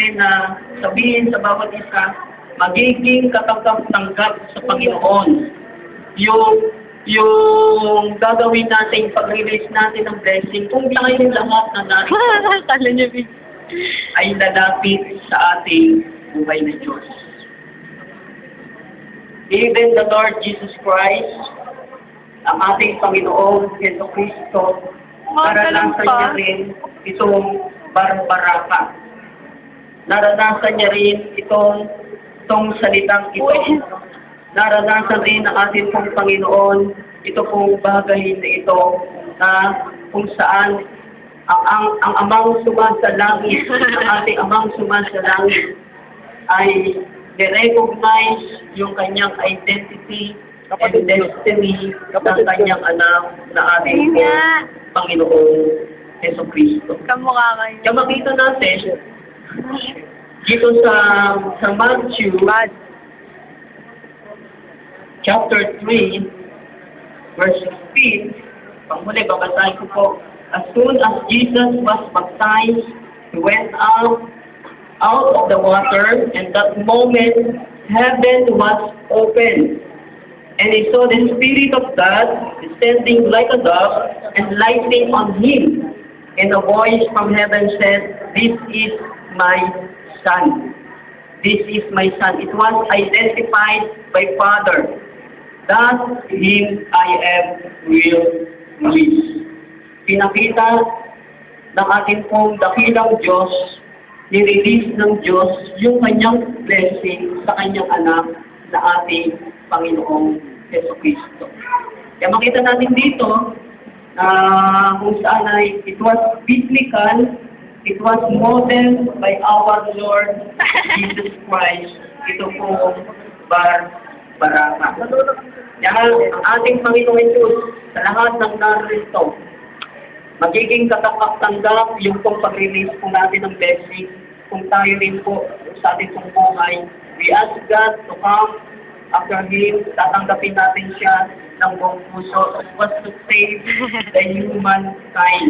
natin na sabihin sa bawat isa, magiging katanggap-tanggap sa Panginoon. Yung gagawin natin, pag-release natin ng blessing, kung tayo lahat na narito Kala niyo, Big. ay lalapit sa ating buhay na Diyos. Even the Lord Jesus Christ, ang ating Panginoong Yeso Cristo, naranasan niya rin itong barbaraka. Naranasan niya rin itong salitang ito. Naranasan rin ng ating pong Panginoon ito pong bagay na ito na kung saan ang amang sumasalangit, ang ating amang sumasalangit ay de-recognize yung kanyang identity and destiny ng kanyang anak na ating Panginoong Yeso Cristo. Kamukha kayo. Kaya makita natin dito sa Matthew chapter 3 verse 16, pangmuli babasahin ko po. As soon as Jesus was baptized, he went out of the water, and that moment heaven was opened. And he saw the Spirit of God descending like a dove and lighting on him. And a voice from heaven said, "This is my Son. This is my Son." It was identified by Father. That him I am will release. Pinakita ng ating pong dakilang Diyos, nirelease ng Diyos yung kanyang blessing sa kanyang anak na ating Panginoong Yeso Cristo. Kaya makita natin dito na kung saan ay it was biblical, it was modeled by our Lord Jesus Christ. Ito po barbaraka. Kaya ang ating Panginoong Diyos sa lahat ng narito, magiging katanggap-tanggap yung pong pag-release po natin ng blessing kung tayo rin po sa ating pong buhay. We ask God to come after Him, tatanggapin natin siya ng buong puso was to save the humankind.